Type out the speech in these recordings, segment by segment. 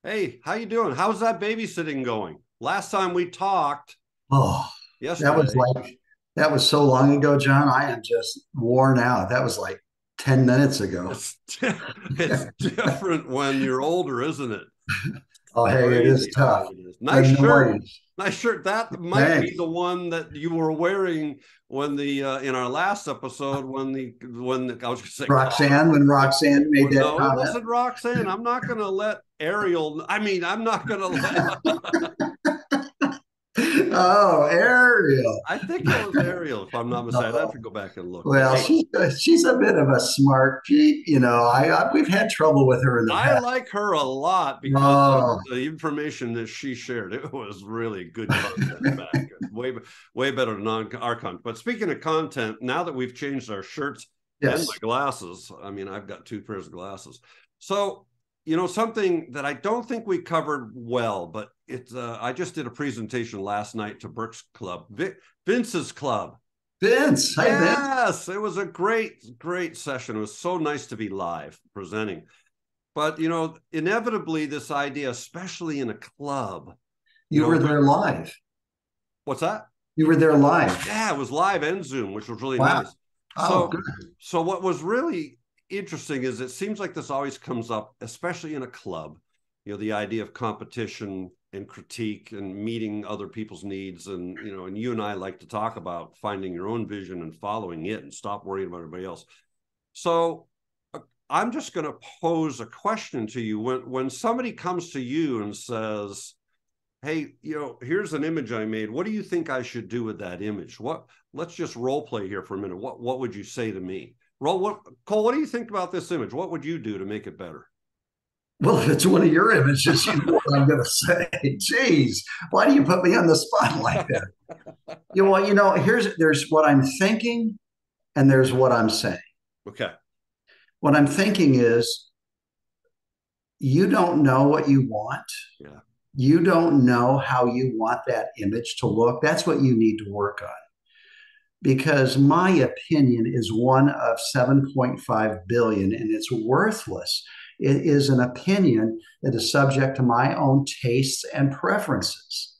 Hey, how you doing? How's that babysitting going? Last time we talked Oh, that was yesterday, like that was so long ago, John. I am just worn out. That was like 10 minutes ago. it's it's different when you're older, isn't it? Oh, hey, it is Crazy how tough. old it is. The Nice shirt. noise. Nice shirt. That might be Thanks. the one that you were wearing when the in our last episode when I was going to say Roxanne, when Roxanne made well, that no, it comment. wasn't Roxanne. I'm not going to let Ariel. I mean, I'm not going to let. Oh, Ariel. I think it was Ariel, if I'm not mistaken. I have to Oh, go back and look. But well, hey, she's a bit of a smart peep. We've had trouble with her in the I past. like her a lot because of Oh, the information that she shared. It was really good content back, way better than our content. But speaking of content, now that we've changed our shirts and my yes. glasses, I mean, I've got two pairs of glasses. So, something that I don't think we covered well, but it's I just did a presentation last night to Brooks Club, Vince's Club. Vince. Hi, Vince. Yes, it was a great session. It was so nice to be live presenting. But inevitably, this idea, especially in a club, You were with there live. what's that? You were there live. Yeah, it was live and Zoom, which was really Wow. nice. Oh, So, good. so what was really interesting is it seems like this always comes up, especially in a club. The idea of competition and critique and meeting other people's needs, and you and I like to talk about finding your own vision and following it, and stop worrying about everybody else. So I'm just going to pose a question to you. When somebody comes to you and says, "Hey, here's an image I made. What do you think I should do with that image?" Let's just role play here for a minute. What would you say to me? Cole, what do you think about this image? What would you do to make it better? Well, if it's one of your images, you know what I'm going to say. Jeez, why do you put me on the spot like that? There's what I'm thinking and there's what I'm saying. Okay. What I'm thinking is you don't know what you want. Yeah. You don't know how you want that image to look. That's what you need to work on. Because my opinion is one of 7.5 billion and it's worthless. It is an opinion that is subject to my own tastes and preferences.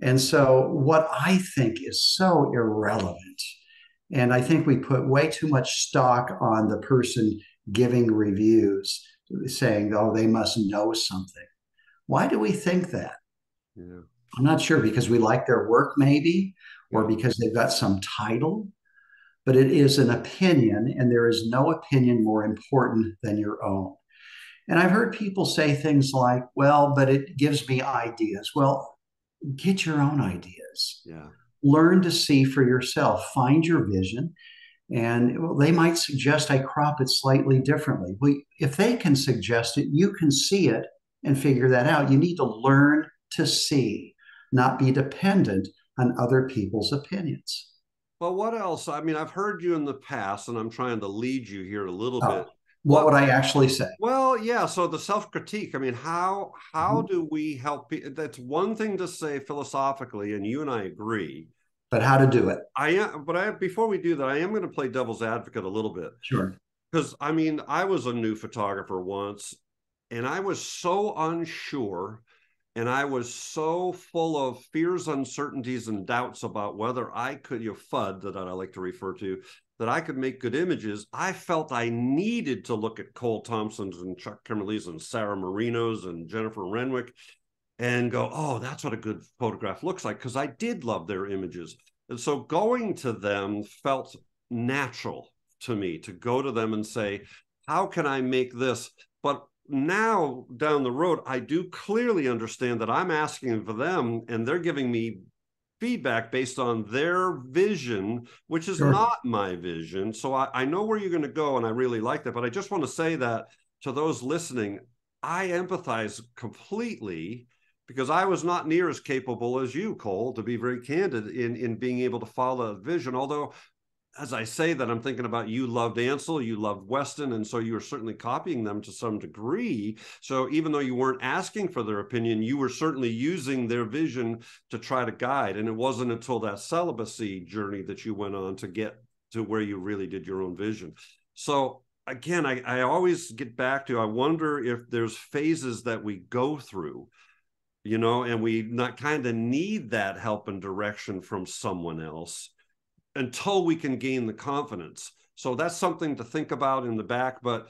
And so, what I think is so irrelevant, and I think we put way too much stock on the person giving reviews saying, oh, they must know something. Why do we think that? Yeah. I'm not sure because we like their work, maybe, or Yeah. because they've got some title, but it is an opinion, and there is no opinion more important than your own. And I've heard people say things like, well, but it gives me ideas. Well, get your own ideas. Yeah. Learn to see for yourself, find your vision. And they might suggest I crop it slightly differently. If they can suggest it, you can see it and figure that out. You need to learn to see, not be dependent on other people's opinions. Well, what else? I mean, I've heard you in the past, and I'm trying to lead you here a little Oh, bit. what What would I actually say? Well, yeah. So the self-critique. I mean, how Mhm. do we help? That's one thing to say philosophically, and you and I agree. But how to do it? I am, but I before we do that, I am going to play devil's advocate a little bit Sure. because I mean, I was a new photographer once, and I was so unsure, and I was so full of fears, uncertainties, and doubts about whether I could, FUD that I like to refer to, that I could make good images. I felt I needed to look at Cole Thompson's and Chuck Kimberly's and Sarah Marino's and Jennifer Renwick and go, oh, that's what a good photograph looks like, because I did love their images. And so going to them felt natural to me to go to them and say, how can I make this? But now down the road, I do clearly understand that I'm asking for them and they're giving me feedback based on their vision, which is Sure. not my vision. So I know where you're going to go, and I really like that. But I just want to say that to those listening, I empathize completely because I was not near as capable as you, Cole, to be very candid in being able to follow that vision. Although as I say that, I'm thinking about you loved Ansel, you loved Weston, and so you were certainly copying them to some degree. So even though you weren't asking for their opinion, you were certainly using their vision to try to guide. And it wasn't until that celibacy journey that you went on to get to where you really did your own vision. So again, I always get back to, I wonder if there's phases that we go through, and we not kind of need that help and direction from someone else until we can gain the confidence. So that's something to think about in the back. But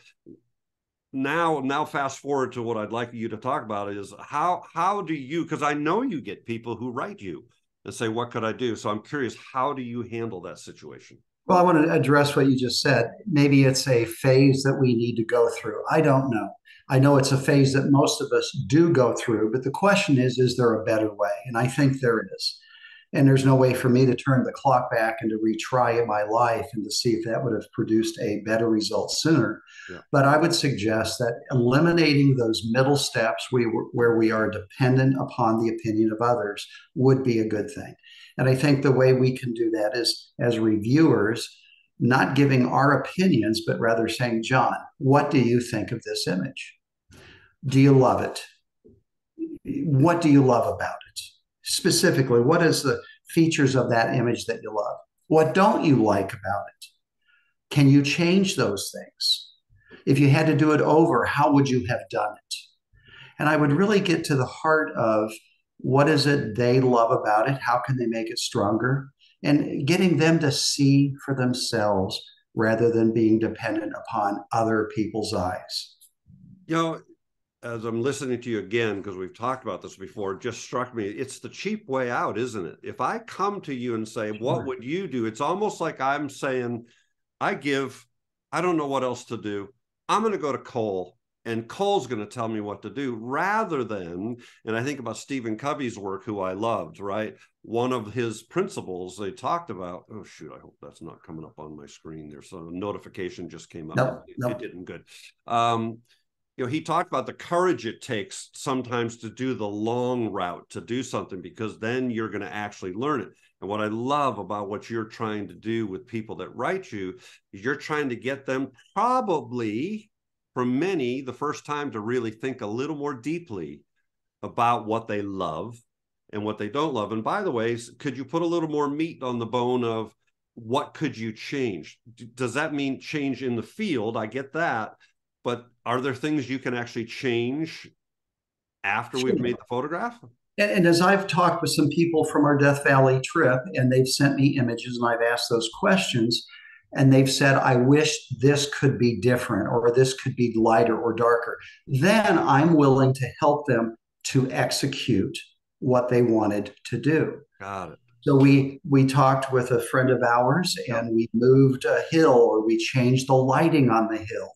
now fast forward to what I'd like you to talk about is how do you, because I know you get people who write you and say, what could I do? So I'm curious, how do you handle that situation? Well, I want to address what you just said. Maybe it's a phase that we need to go through. I don't know. I know it's a phase that most of us do go through, but the question is there a better way? And I think there is. And there's no way for me to turn the clock back and to retry my life and to see if that would have produced a better result sooner. Yeah. But I would suggest that eliminating those middle steps where we are dependent upon the opinion of others would be a good thing. And I think the way we can do that is as reviewers, not giving our opinions, but rather saying, John, what do you think of this image? Do you love it? What do you love about it? Specifically, what is the features of that image that you love? What don't you like about it? Can you change those things? If you had to do it over, how would you have done it? And I would really get to the heart of what is it they love about it? How can they make it stronger? And getting them to see for themselves rather than being dependent upon other people's eyes. You know, as I'm listening to you again, because we've talked about this before, it just struck me, it's the cheap way out, isn't it? If I come to you and say, what would you do? It's almost like I'm saying, I don't know what else to do. I'm going to go to Cole, and Cole's going to tell me what to do, rather than, and I think about Stephen Covey's work, who I loved, right? One of his principles they talked about, oh shoot, I hope that's not coming up on my screen there. So a notification just came up. Nope, It didn't. Good. He talked about the courage it takes sometimes to do the long route, to do something, because then you're going to actually learn it. And what I love about what you're trying to do with people that write you is you're trying to get them, probably for many, the first time, to really think a little more deeply about what they love and what they don't love. And by the way, could you put a little more meat on the bone of what could you change? Does that mean change in the field? I get that. But are there things you can actually change after we've made the photograph? And as I've talked with some people from our Death Valley trip, and they've sent me images and I've asked those questions, and they've said, I wish this could be different, or this could be lighter or darker, then I'm willing to help them to execute what they wanted to do. Got it. So we talked with a friend of ours, and we moved a hill, or we changed the lighting on the hill.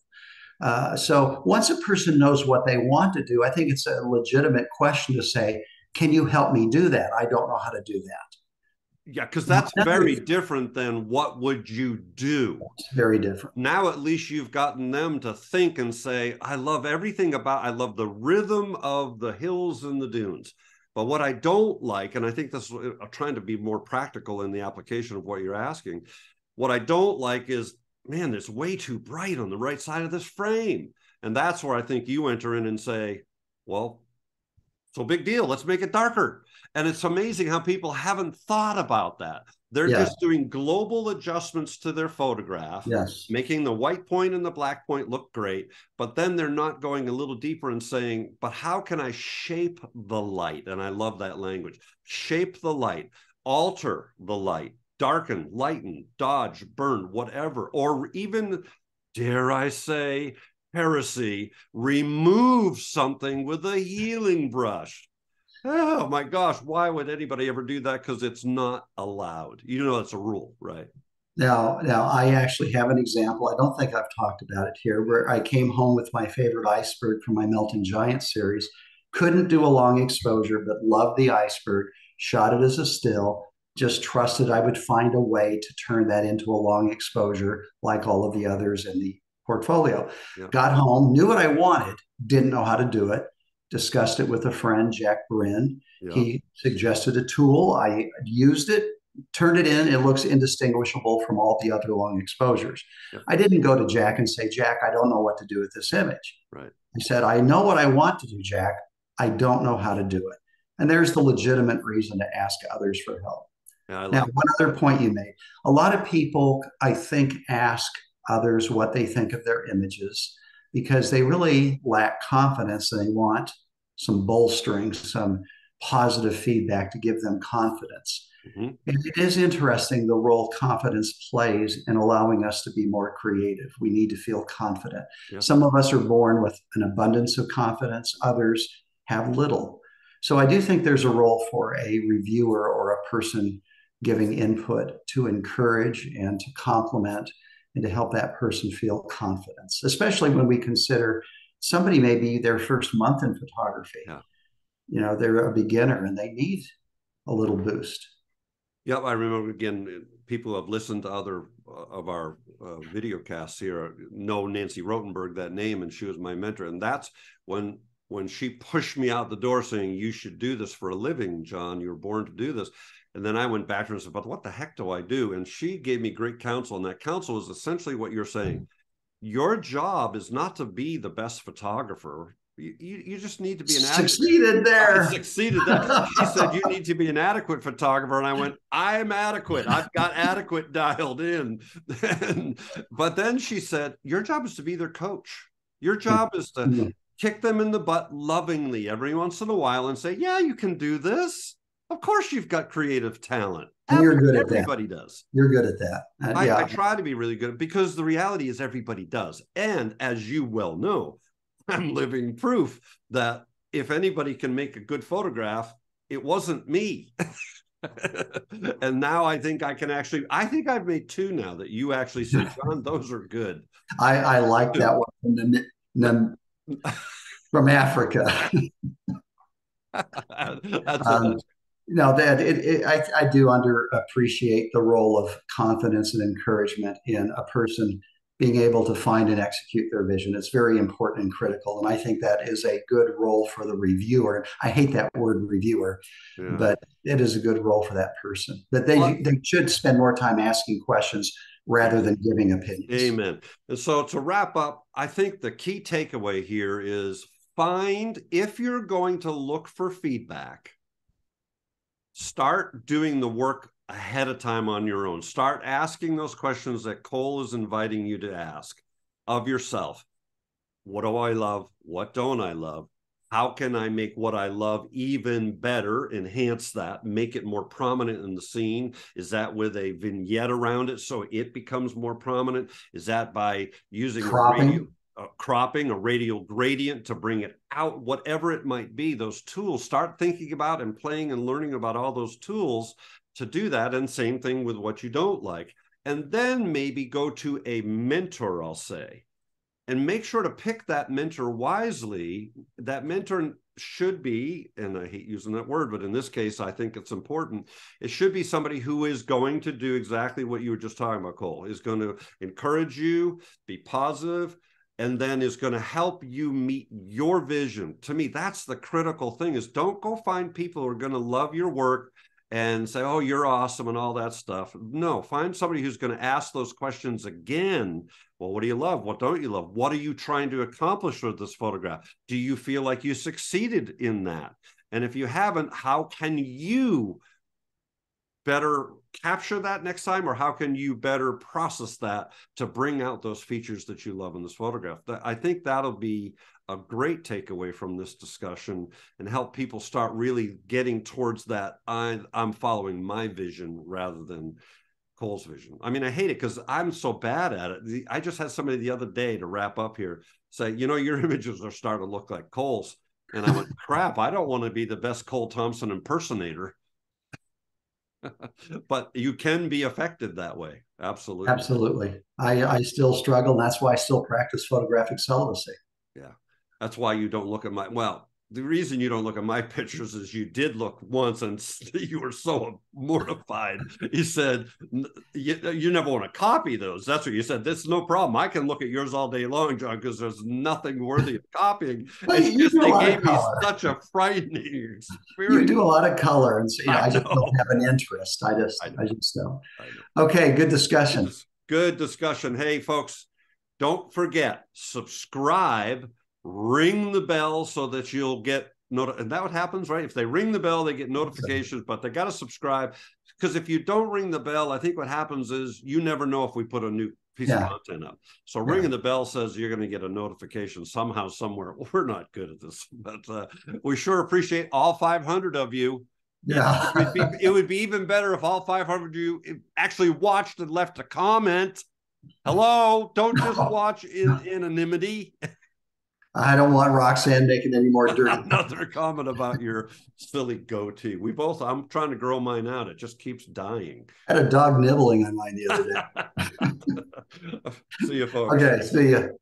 So once a person knows what they want to do, I think it's a legitimate question to say, can you help me do that? I don't know how to do that. Yeah, because that's very different than what would you do? It's very different. Now at least you've gotten them to think and say, I love the rhythm of the hills and the dunes. But what I don't like, and I think this is trying to be more practical in the application of what you're asking, what I don't like is, man, it's way too bright on the right side of this frame. And that's where I think you enter in and say, well, so big deal, let's make it darker. And it's amazing how people haven't thought about that. They're just doing global adjustments to their photograph, making the white point and the black point look great, but then they're not going a little deeper and saying, but how can I shape the light? And I love that language. Shape the light, alter the light, darken, lighten, dodge, burn, whatever, or even, dare I say, heresy, remove something with a healing brush. Oh my gosh, why would anybody ever do that? Because it's not allowed. It's a rule, right? Now, I actually have an example. I don't think I've talked about it here, where I came home with my favorite iceberg from my Melting Giant series. Couldn't do a long exposure, but loved the iceberg, shot it as a still, just trusted I would find a way to turn that into a long exposure like all of the others in the portfolio. Yeah. Got home, knew what I wanted, didn't know how to do it, discussed it with a friend, Jack Bryn. Yeah. He suggested a tool. I used it, turned it in. It looks indistinguishable from all the other long exposures. Yeah. I didn't go to Jack and say, Jack, I don't know what to do with this image. Right. He said, I know what I want to do, Jack. I don't know how to do it. And there's the legitimate reason to ask others for help. Yeah, now, one other point you made. A lot of people, I think, ask others what they think of their images because they really lack confidence and they want some bolstering, some positive feedback to give them confidence. Mm-hmm. And it is interesting the role confidence plays in allowing us to be more creative. We need to feel confident. Yes. Some of us are born with an abundance of confidence, others have little. So I do think there's a role for a reviewer or a person giving input to encourage and to compliment and to help that person feel confidence, especially when we consider somebody may be their first month in photography. Yeah. You know, they're a beginner and they need a little boost. Yep, I remember, again, people who have listened to other of our video casts here know Nancy Rotenberg, that name, and she was my mentor. And that's when she pushed me out the door saying, you should do this for a living, John. You were born to do this. And then I went back to her and said, but what the heck do I do? And she gave me great counsel. And that counsel is essentially what you're saying. Your job is not to be the best photographer. You just need to be an adequate. Succeeded there. I succeeded there. She said, you need to be an adequate photographer. And I went, I'm adequate. I've got adequate dialed in. But then she said, your job is to be their coach. Your job is to kick them in the butt lovingly every once in a while and say, yeah, you can do this. Of course, you've got creative talent. And you're good at that. Everybody does. You're good at that. I try to be really good because the reality is everybody does. And as you well know, I'm living proof that if anybody can make a good photograph, it wasn't me. And now I think I think I've made two now that you actually said, John, those are good. I like that one from Africa. That's I do underappreciate the role of confidence and encouragement in a person being able to find and execute their vision. It's very important and critical. And I think that is a good role for the reviewer. I hate that word reviewer, but it is a good role for that person. But they should spend more time asking questions rather than giving opinions. Amen. And so to wrap up, I think the key takeaway here is if you're going to look for feedback, start doing the work ahead of time on your own. Start asking those questions that Cole is inviting you to ask of yourself. What do I love? What don't I love? How can I make what I love even better, enhance that, make it more prominent in the scene? Is that with a vignette around it so it becomes more prominent? Is that by using cropping, a radial gradient to bring it out? Whatever it might be, those tools, start thinking about and playing and learning about all those tools to do that. And same thing with what you don't like. And then maybe go to a mentor, I'll say, and make sure to pick that mentor wisely. That mentor should be, and I hate using that word, but in this case, I think it's important. It should be somebody who is going to do exactly what you were just talking about, Cole, is going to encourage you, be positive, and then is going to help you meet your vision. To me, that's the critical thing, is don't go find people who are going to love your work and say, oh, you're awesome and all that stuff. No, find somebody who's going to ask those questions again. Well, what do you love? What don't you love? What are you trying to accomplish with this photograph? Do you feel like you succeeded in that? And if you haven't, how can you better capture that next time? Or how can you better process that to bring out those features that you love in this photograph? I think that'll be a great takeaway from this discussion and help people start really getting towards that. I'm following my vision rather than Cole's vision. I mean, I hate it because I'm so bad at it. I just had somebody the other day, to wrap up here, say, your images are starting to look like Cole's. And I went, crap, I don't want to be the best Cole Thompson impersonator. But you can be affected that way. Absolutely. Absolutely. I still struggle. And that's why I still practice photographic celibacy. Yeah. That's why you don't look at the reason you don't look at my pictures is you did look once and you were so mortified. You said, you never want to copy those. That's what you said. This is no problem. I can look at yours all day long, John, because there's nothing worthy of copying. It's just they gave me such a frightening experience. You do a lot of color, and so I just don't have an interest. I just don't. Okay, good discussion. Good discussion. Hey, folks, don't forget, subscribe, ring the bell so that you'll get and that what happens, right? If they ring the bell, they get notifications, but they got to subscribe, because if you don't ring the bell, I think what happens is you never know if we put a new piece of Yeah. content up. So Yeah. ringing the bell says you're going to get a notification somehow, somewhere. We're not good at this, but we sure appreciate all 500 of you. Yeah. It would be even better if all 500 of you actually watched and left a comment. Hello, don't just watch in anonymity. I don't want Roxanne making any more dirty. Another comment about your silly goatee. I'm trying to grow mine out. It just keeps dying. I had a dog nibbling on mine the other day. See you, folks. Okay, see you.